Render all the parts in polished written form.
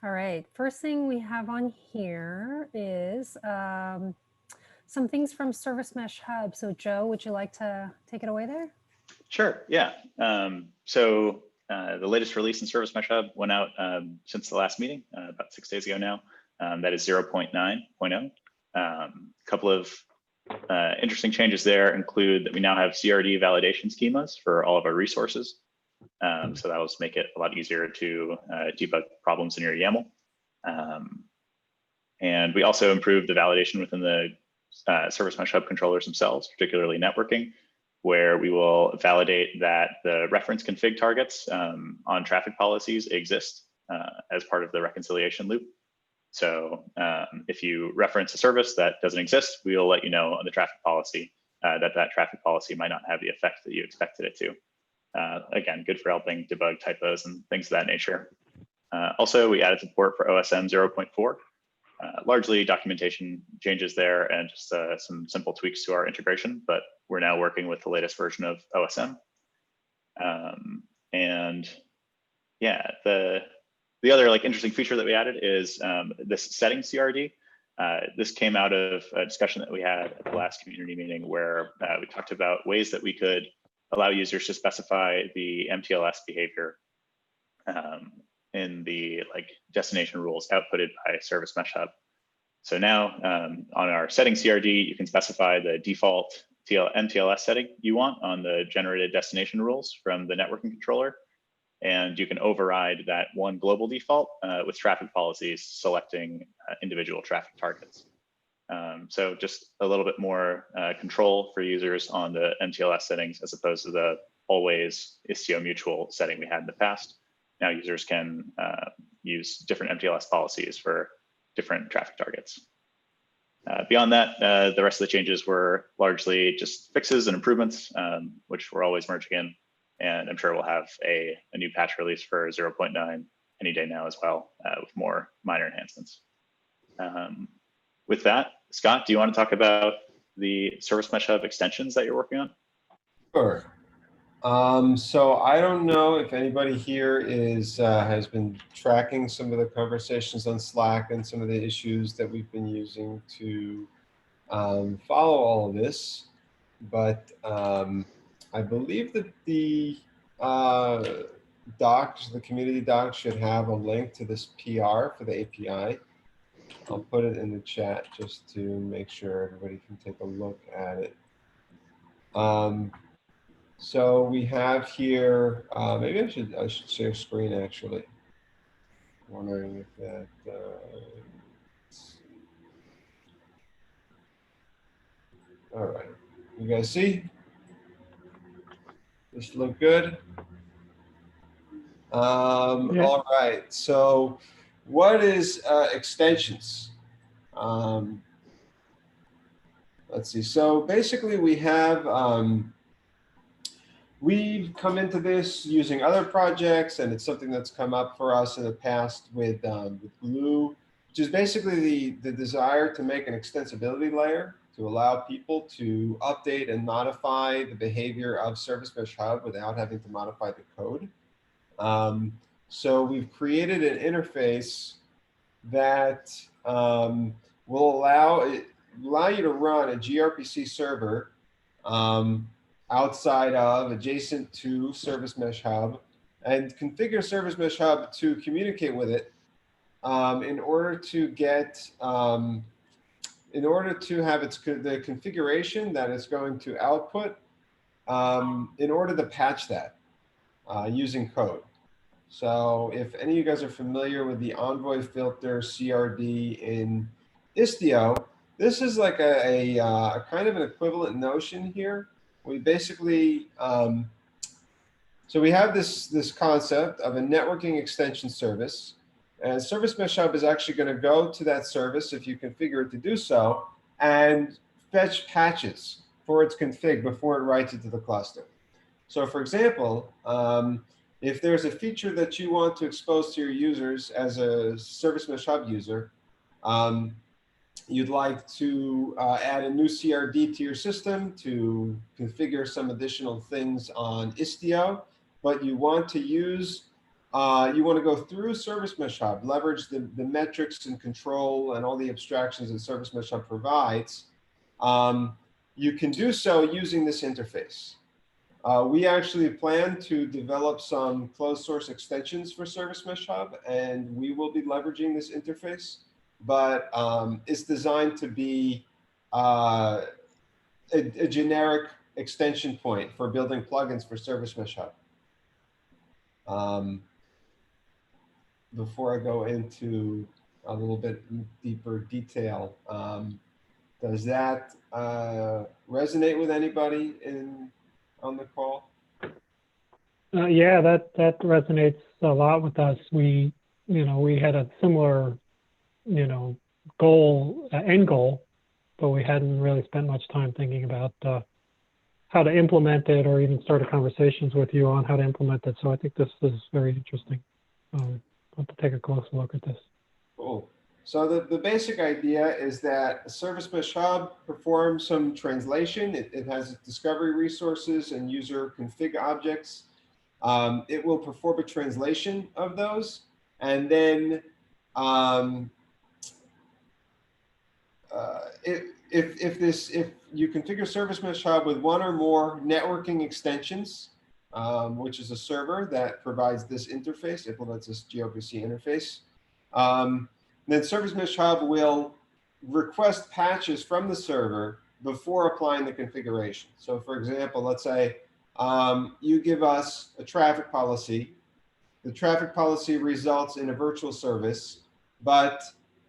All right, first thing we have on here is some things from Service Mesh Hub. So Joe, would you like to take it away there? Sure, yeah. The latest release in Service Mesh Hub went out since the last meeting, about 6 days ago now. That is 0.9.0. A couple of interesting changes there include that we now have CRD validation schemas for all of our resources. So that will make it a lot easier to debug problems in your YAML. And we also improved the validation within the Service Mesh Hub controllers themselves, particularly networking, where we will validate that the reference config targets on traffic policies exist as part of the reconciliation loop. So if you reference a service that doesn't exist, we will let you know on the traffic policy that traffic policy might not have the effect that you expected it to. Again, good for helping debug typos and things of that nature. Also, we added support for OSM 0.4. Largely documentation changes there and just some simple tweaks to our integration, but we're now working with the latest version of OSM. And yeah, the other interesting feature that we added is this setting CRD. This came out of a discussion that we had at the last community meeting where we talked about ways that we could allow users to specify the MTLS behavior in the destination rules outputted by Service Mesh Hub. So now on our setting CRD, you can specify the default MTLS setting you want on the generated destination rules from the networking controller. And you can override that one global default with traffic policies selecting individual traffic targets. So just a little bit more control for users on the MTLS settings as opposed to the always Istio mutual setting we had in the past. Now users can use different MTLS policies for different traffic targets. Beyond that, the rest of the changes were largely just fixes and improvements, which we're always merging in. And I'm sure we'll have a new patch release for 0.9 any day now as well, with more minor enhancements. With that, Scott, do you want to talk about the Service Mesh Hub extensions that you're working on? Sure. So I don't know if anybody here has been tracking some of the conversations on Slack and some of the issues that we've been using to follow all of this, but I believe that the docs, the community docs, should have a link to this PR for the API. I'll put it in the chat just to make sure everybody can take a look at it. So we have here, maybe I should share screen actually. Wondering if that, all right, you guys see? This look good? Yeah. All right, so what is extensions? Let's see, so basically we have, we've come into this using other projects, and it's something that's come up for us in the past with Glue, which is basically the desire to make an extensibility layer to allow people to update and modify the behavior of Service Mesh Hub without having to modify the code. So we've created an interface that will allow you to run a gRPC server outside of, adjacent to Service Mesh Hub, and configure Service Mesh Hub to communicate with it in order to get, in order to have the configuration that it's going to output, in order to patch that using code. So if any of you guys are familiar with the Envoy filter CRD in Istio, this is like a kind of an equivalent notion here. We basically, so we have this concept of a networking extension service, and Service Mesh Hub is actually going to go to that service if you configure it to do so, and fetch patches for its config before it writes it to the cluster. So for example, if there's a feature that you want to expose to your users as a Service Mesh Hub user, you'd like to add a new CRD to your system to configure some additional things on Istio, but you want to use you want to go through Service Mesh Hub, leverage the metrics and control and all the abstractions that Service Mesh Hub provides, you can do so using this interface. We actually plan to develop some closed source extensions for Service Mesh Hub, and we will be leveraging this interface, but it's designed to be a generic extension point for building plugins for Service Mesh Hub. Before I go into a little bit deeper detail, does that resonate with anybody on the call? Yeah, that resonates a lot with us. We had a similar, end goal, but we hadn't really spent much time thinking about how to implement it, or even started conversations with you on how to implement it. So I think this is very interesting. I'll have to take a closer look at this. Cool. So the basic idea is that Service Mesh Hub performs some translation. It has discovery resources and user config objects. It will perform a translation of those, and then if you configure Service Mesh Hub with one or more networking extensions, which is a server that provides this interface, implements this gRPC interface, then Service Mesh Hub will request patches from the server before applying the configuration. So for example, let's say you give us a traffic policy. The traffic policy results in a virtual service, but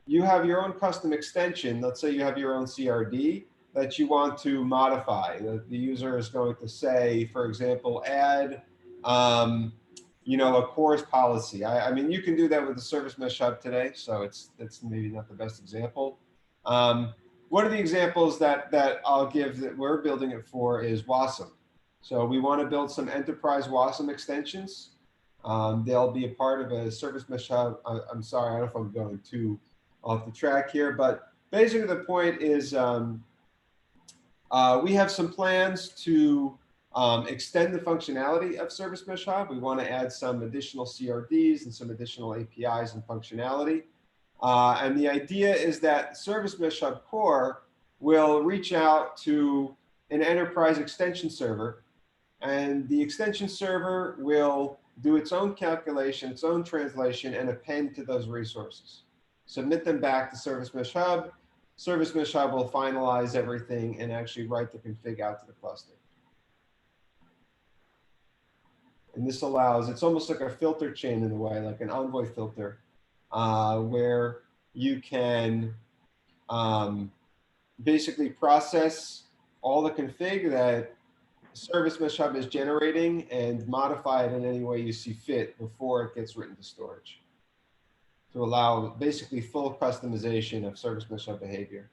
you have your own custom extension. Let's say you have your own CRD that you want to modify. The user is going to say, for example, add a CORS policy. I mean, you can do that with the Service Mesh Hub today, so that's maybe not the best example. One of the examples that I'll give that we're building it for is Wasm. So we want to build some enterprise Wasm extensions. They'll be a part of a Service Mesh Hub. I'm sorry, I don't know if I'm going too off the track here, but basically the point is we have some plans to extend the functionality of Service Mesh Hub. We want to add some additional CRDs and some additional APIs and functionality. And the idea is that Service Mesh Hub core will reach out to an enterprise extension server, and the extension server will do its own calculation, its own translation, and append to those resources. Submit them back to Service Mesh Hub. Service Mesh Hub will finalize everything and actually write the config out to the cluster. And this allows, it's almost like a filter chain in a way, like an Envoy filter, where you can basically process all the config that Service Mesh Hub is generating and modify it in any way you see fit before it gets written to storage, to allow basically full customization of Service Mesh Hub behavior.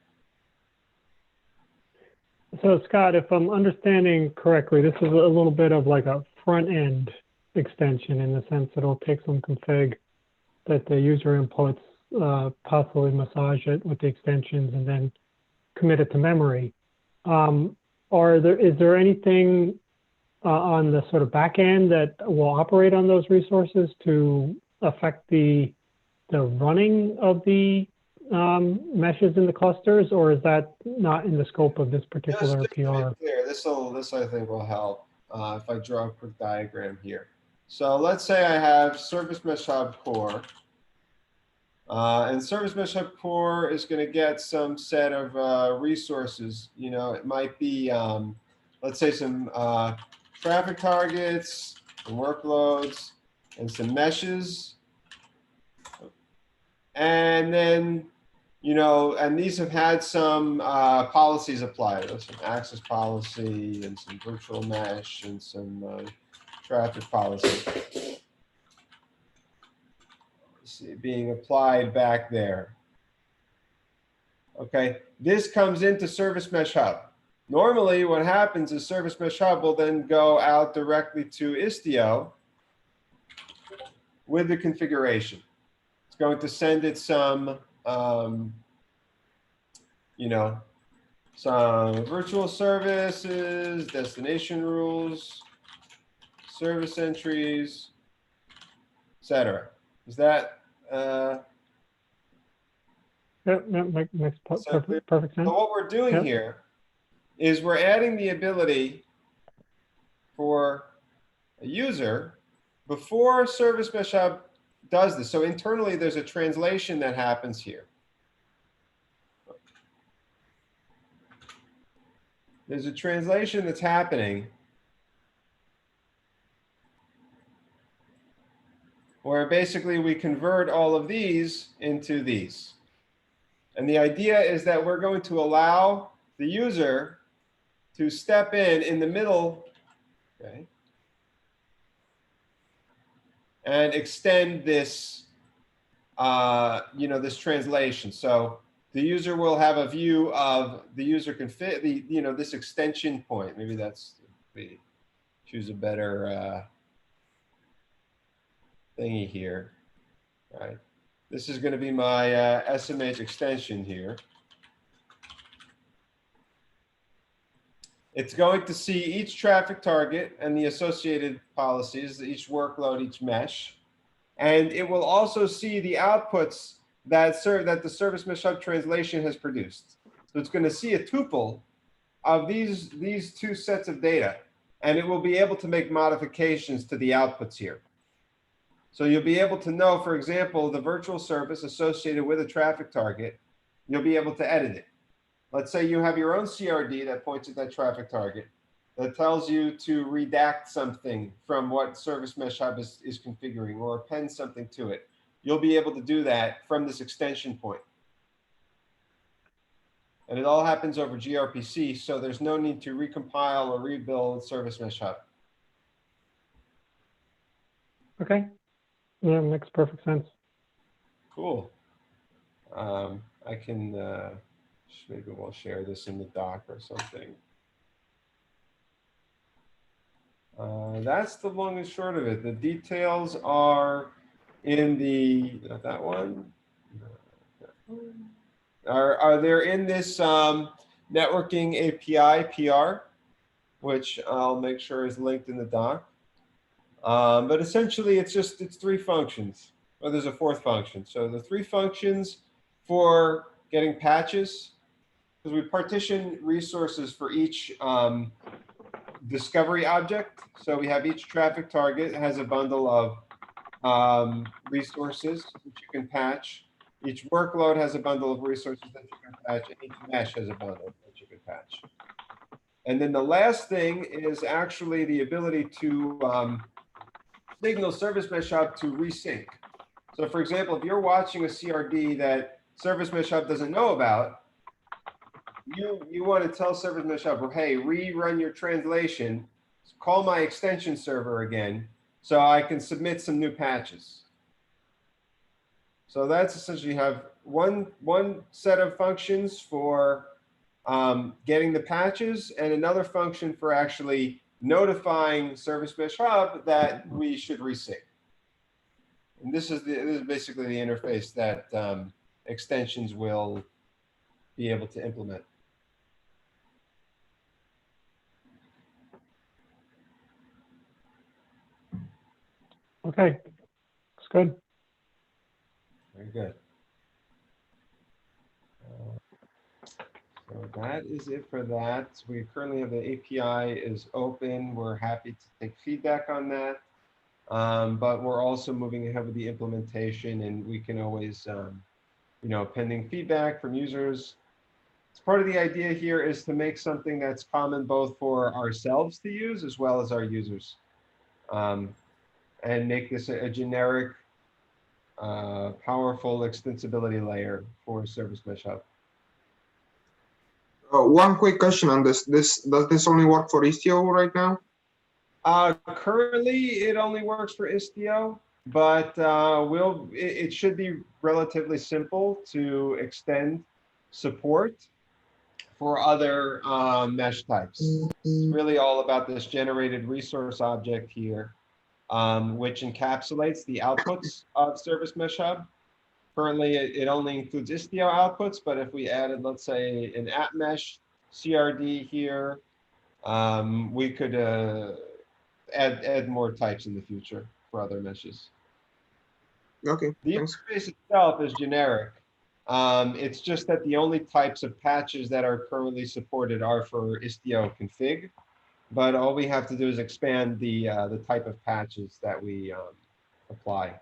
So Scott, if I'm understanding correctly, this is a little bit of like a front-end extension in the sense that it'll take some config that the user inputs, possibly massage it with the extensions, and then commit it to memory. Is there anything on the sort of back end that will operate on those resources to affect the running of the meshes in the clusters, or is that not in the scope of this particular PR? This I think will help if I draw a quick diagram here. So let's say I have Service Mesh Hub core, and Service Mesh Hub core is going to get some set of resources. It might be, let's say, some traffic targets, some workloads, and some meshes. And then, and these have had some policies applied. There's some access policy and some virtual mesh and some traffic policy. See, being applied back there. Okay, this comes into Service Mesh Hub. Normally, what happens is Service Mesh Hub will then go out directly to Istio with the configuration. It's going to send it some, some virtual services, destination rules, service entries, etc. Is that Yeah, that makes so clear? perfect sense. So what we're doing Yep. here is we're adding the ability for a user before Service Mesh Hub does this. So internally, there's a translation that happens here. There's a translation that's happening where basically we convert all of these into these. And the idea is that we're going to allow the user to step in the middle, okay, and extend this, this translation. So the user will have a view of the user config, this extension point. Maybe that's, we choose a better thingy here, right? This is going to be my SMH extension here. It's going to see each traffic target and the associated policies, each workload, each mesh. And it will also see the outputs that the Service Mesh Hub translation has produced. So it's going to see a tuple of these two sets of data, and it will be able to make modifications to the outputs here. So you'll be able to know, for example, the virtual service associated with a traffic target, you'll be able to edit it. Let's say you have your own CRD that points at that traffic target that tells you to redact something from what Service Mesh Hub is configuring or append something to it. You'll be able to do that from this extension point. And it all happens over gRPC, so there's no need to recompile or rebuild Service Mesh Hub. Okay. Yeah, makes perfect sense. Cool. I can, maybe we'll share this in the doc or something. That's the long and short of it. The details are in the, not that one. Are there in this networking API PR, which I'll make sure is linked in the doc. But essentially, it's three functions. Well, there's a fourth function. So the three functions for getting patches, because we partition resources for each discovery object. So we have each traffic target has a bundle of resources which you can patch. Each workload has a bundle of resources that you can patch, and each mesh has a bundle that you can patch. And then the last thing is actually the ability to signal Service Mesh Hub to resync. So for example, if you're watching a CRD that Service Mesh Hub doesn't know about, you want to tell Service Mesh Hub, hey, rerun your translation, call my extension server again, so I can submit some new patches. So that's essentially have one set of functions for getting the patches and another function for actually notifying Service Mesh Hub that we should resync. And this is basically the interface that extensions will be able to implement. Okay, that's good. Very good. So that is it for that. We currently have the API is open. We're happy to take feedback on that. But we're also moving ahead with the implementation, and we can always, pending feedback from users. It's part of the idea here is to make something that's common both for ourselves to use as well as our users, and make this a generic, powerful extensibility layer for Service Mesh Hub. One quick question on this. Does this only work for Istio right now? Currently, it only works for Istio, but it should be relatively simple to extend support for other mesh types. It's really all about this generated resource object here, which encapsulates the outputs of Service Mesh Hub. Currently, it only includes Istio outputs, but if we added, let's say, an app mesh CRD here, we could add more types in the future for other meshes. Okay, The thanks. interface itself is generic. It's just that the only types of patches that are currently supported are for Istio config. But all we have to do is expand the type of patches that we apply.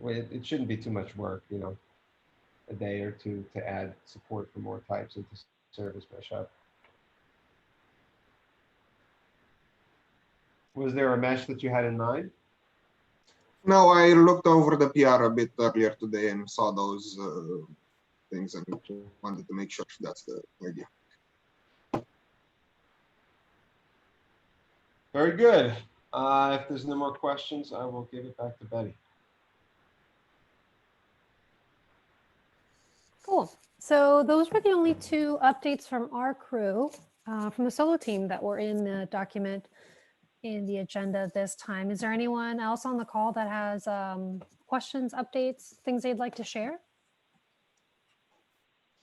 It shouldn't be too much work, you know, a day or two to add support for more types into Service Mesh Hub. Was there a mesh that you had in mind? No, I looked over the PR a bit earlier today and saw those things and wanted to make sure that's the idea. Very good. If there's no more questions, I will give it back to Betty. Cool. So those were the only two updates from our crew, from the solo team that were in the document in the agenda this time. Is there anyone else on the call that has questions, updates, things they'd like to share?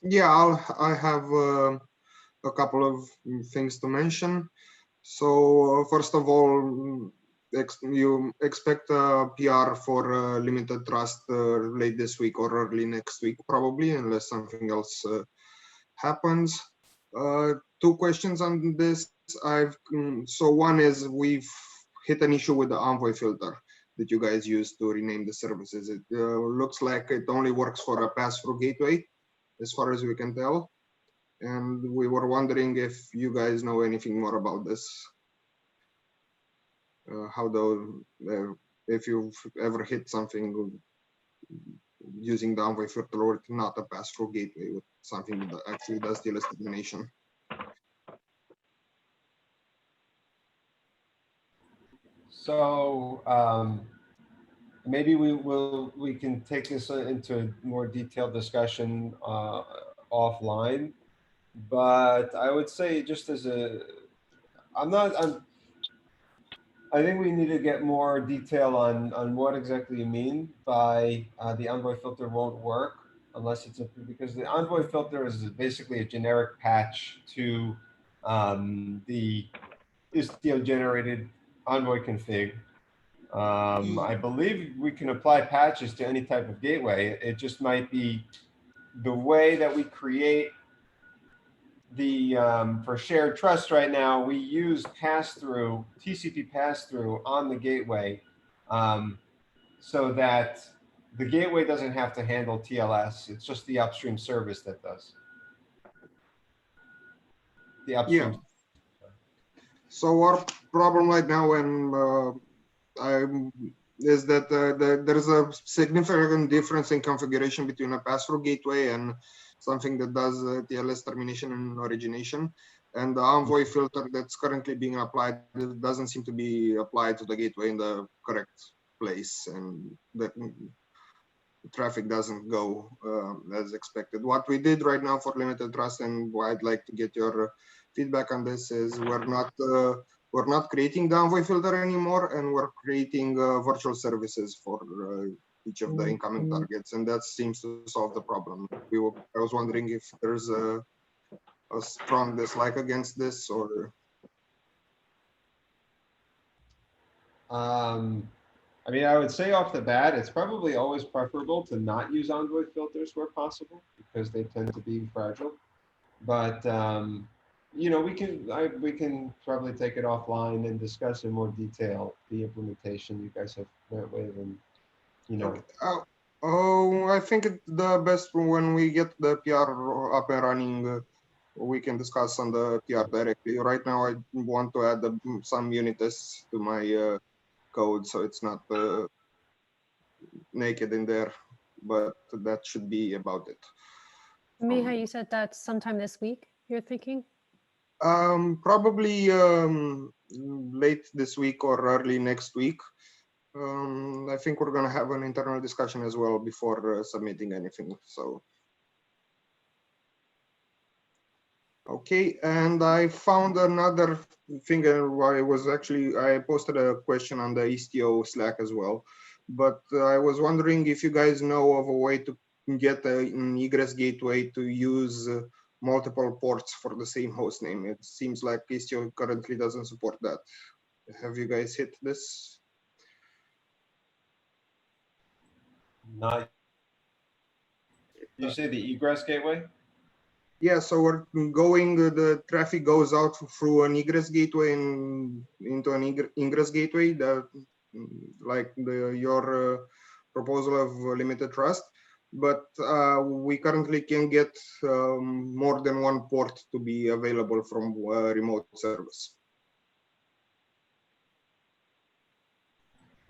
Yeah, I have a couple of things to mention. So first of all, you expect a PR for limited trust late this week or early next week, probably, unless something else happens. Two questions on this. So one is we've hit an issue with the Envoy filter that you guys use to rename the services. It looks like it only works for a pass-through gateway, as far as we can tell. And we were wondering if you guys know anything more about this. If you've ever hit something using the Envoy filter or not a pass-through gateway with something that actually does TLS termination. So maybe we can take this into a more detailed discussion offline. But I would say just as I think we need to get more detail on what exactly you mean by the Envoy filter won't work unless it's because the Envoy filter is basically a generic patch to the Istio generated Envoy config. I believe we can apply patches to any type of gateway. It just might be the way that we create the for shared trust right now, we use pass-through, TCP pass-through on the gateway so that the gateway doesn't have to handle TLS. It's just the upstream service that does. The upstream. Yeah. So our problem right now, and is that there is a significant difference in configuration between a pass-through gateway and something that does TLS termination and origination. And the Envoy filter that's currently being applied doesn't seem to be applied to the gateway in the correct place, and that traffic doesn't go as expected. What we did right now for limited trust, and I'd like to get your feedback on this, is we're not creating the Envoy filter anymore, and we're creating virtual services for each of the incoming targets, and that seems to solve the problem. I was wondering if there's a strong dislike against this, or I mean, I would say off the bat, it's probably always preferable to not use Envoy filters where possible because they tend to be fragile. But you know, we can probably take it offline and discuss in more detail the implementation you guys have went with, and you know. I think the best when we get the PR up and running, we can discuss on the PR directly. Right now, I want to add some unit tests to my code, so it's not naked in there, but that should be about it. Miha, you said that's sometime this week, you're thinking? Probably late this week or early next week. I think we're going to have an internal discussion as well before submitting anything. So, okay, and I found another thing. I posted a question on the Istio Slack as well, but I was wondering if you guys know of a way to get an egress gateway to use multiple ports for the same host name. It seems like Istio currently doesn't support that. Have you guys hit this? Not. You say the egress gateway? Yeah, so we're going, the traffic goes out through an egress gateway and into an ingress gateway, that like your proposal of limited trust. But we currently can get more than one port to be available from remote service.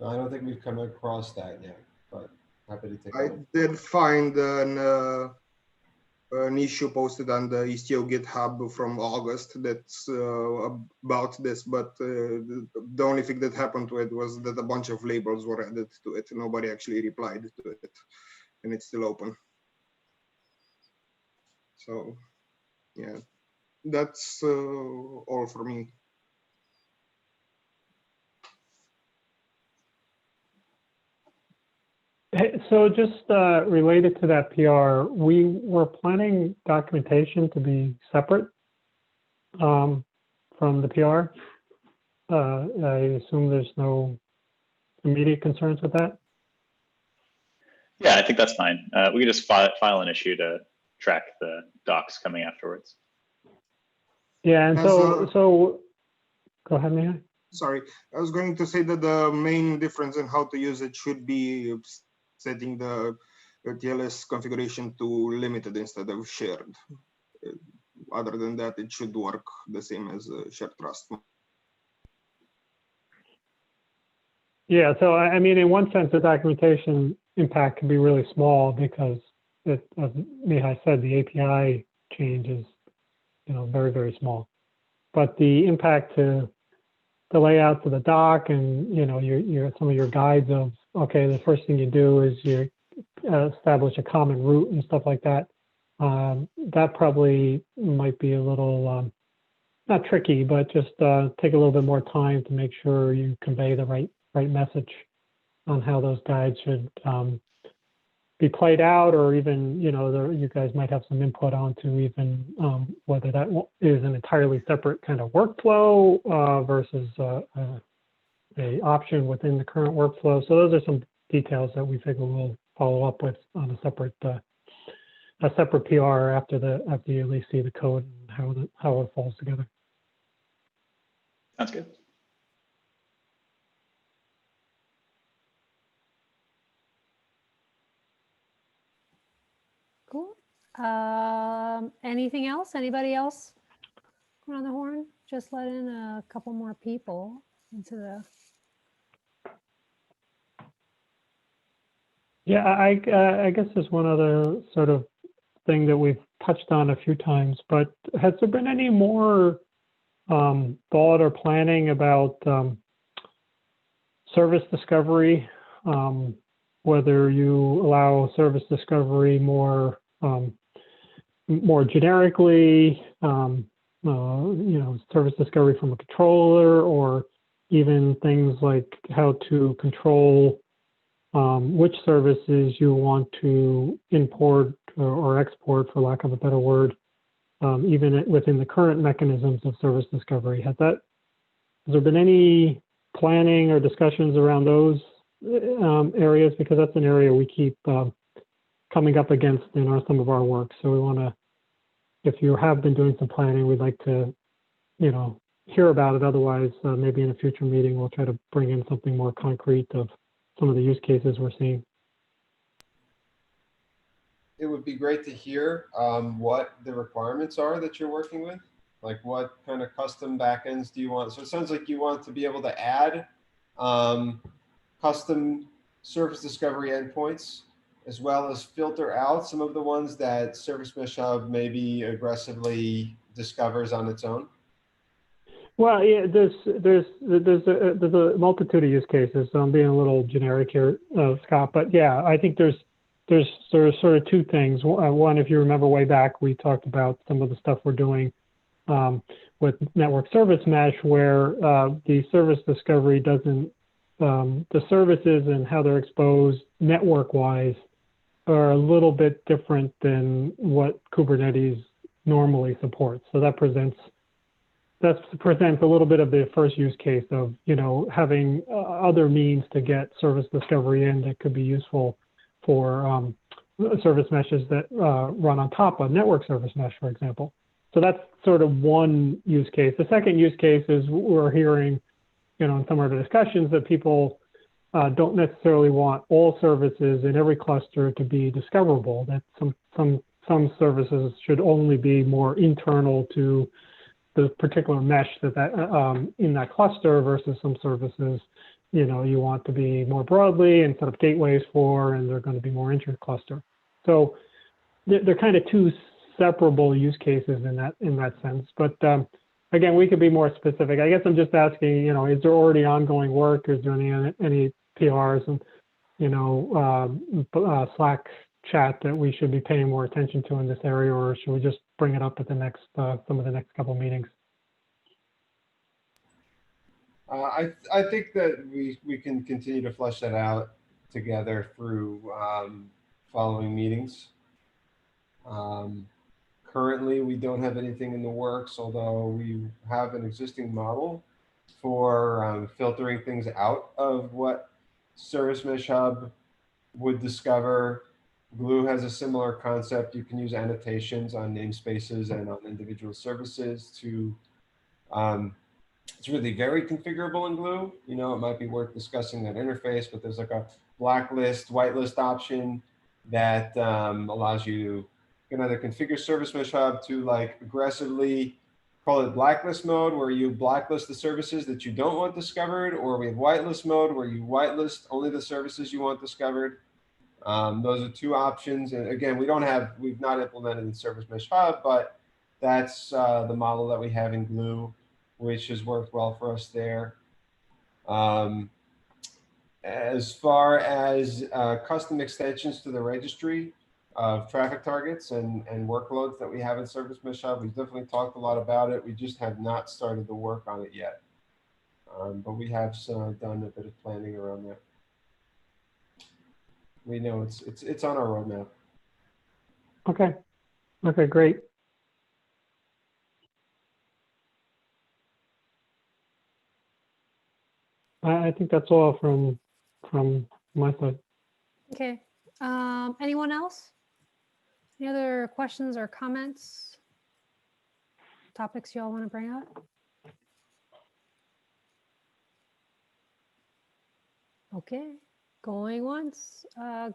I don't think we've come across that yet, but happy to take a I look. did find an issue posted on the Istio GitHub from August that's about this, but the only thing that happened to it was that a bunch of labels were added to it. Nobody actually replied to it, and it's still open. So, yeah, that's all for me. Hey, so just related to that PR, we were planning documentation to be separate from the PR. I assume there's no immediate concerns with that? Yeah, I think that's fine. We can just file an issue to track the docs coming afterwards. Yeah, and As so go ahead, Mihai. Sorry, I was going to say that the main difference in how to use it should be setting the TLS configuration to limited instead of shared. Other than that, it should work the same as shared trust. Yeah, so I mean, in one sense, the documentation impact can be really small because, as Mihai said, the API change is, very, very small. But the impact to the layout to the doc and your some of your guides of, okay, the first thing you do is you establish a common route and stuff like that. That probably might be a little not tricky, but just take a little bit more time to make sure you convey the right message on how those guides should be played out, or even you guys might have some input onto even whether that is an entirely separate kind of workflow versus a option within the current workflow. So those are some details that we figure we'll follow up with on a separate PR after you at least see the code and how it falls together. Sounds good. Cool. Anything else? Anybody else around the horn? Just let in a couple more people into the. Yeah, I guess there's one other sort of thing that we've touched on a few times, but has there been any more thought or planning about service discovery, whether you allow service discovery more generically, service discovery from a controller, or even things like how to control which services you want to import or export, for lack of a better word, even within the current mechanisms of service discovery. Has there been any planning or discussions around those areas? Because that's an area we keep coming up against in some of our work. So we want to, if you have been doing some planning, we'd like to, hear about it. Otherwise, maybe in a future meeting, we'll try to bring in something more concrete of some of the use cases we're seeing. It would be great to hear what the requirements are that you're working with. Like what kind of custom backends do you want? So it sounds like you want to be able to add custom service discovery endpoints, as well as filter out some of the ones that Service Mesh Hub maybe aggressively discovers on its own. Well, yeah, there's a multitude of use cases. So I'm being a little generic here, Scott. But yeah, I think there's sort of two things. One, if you remember way back, we talked about some of the stuff we're doing with network service mesh, where the service discovery doesn't, the services and how they're exposed network-wise are a little bit different than what Kubernetes normally supports. So that presents a little bit of the first use case of, having other means to get service discovery in that could be useful service meshes that run on top of network service mesh, for example. So that's sort of one use case. The second use case is we're hearing, in some of the discussions that people don't necessarily want all services in every cluster to be discoverable. That some services should only be more internal to the particular mesh that in that cluster versus some services, you want to be more broadly and set up gateways for, and they're going to be more inter-cluster. So they're kind of two separable use cases in that sense. But again, we could be more specific. I guess I'm just asking, is there already ongoing work? Is there any PRs and Slack chat that we should be paying more attention to in this area, or should we just bring it up at the next some of the next couple meetings? I think that we can continue to flesh that out together through following meetings. Currently, we don't have anything in the works, although we have an existing model for filtering things out of what Service Mesh Hub would discover. Glue has a similar concept. You can use annotations on namespaces and on individual services to, it's really very configurable in Glue. It might be worth discussing that interface, but there's like a blacklist, whitelist option that allows you can either configure Service Mesh Hub to aggressively call it blacklist mode, where you blacklist the services that you don't want discovered, or we have whitelist mode where you whitelist only the services you want discovered. Those are two options. And again, we've not implemented in Service Mesh Hub, but that's the model that we have in Glue, which has worked well for us there. As far as custom extensions to the registry of traffic targets and workloads that we have in Service Mesh Hub, we've definitely talked a lot about it. We just have not started the work on it yet. But we have done a bit of planning around that. We know it's on our roadmap. Okay. Okay, great. I think that's all from my side. Okay. Anyone else? Any other questions or comments? Topics you all want to bring up? Okay. Going once,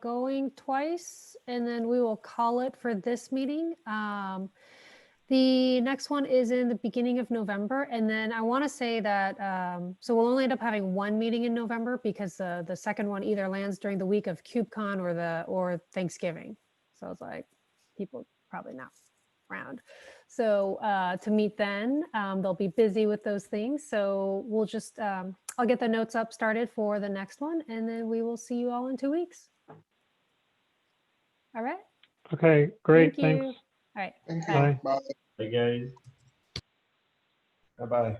going twice, and then we will call it for this meeting. The next one is in the beginning of November. And then I want to say that, so we'll only end up having one meeting in November because the second one either lands during the week of KubeCon or Thanksgiving. So it's like people probably not around. So to meet then, they'll be busy with those things. So we'll just, I'll get the notes up started for the next one, and then we will see you all in 2 weeks. All right. Okay, great. Thank you. Thanks. All right. Thank you. Bye. Bye. Bye, guys. Bye-bye.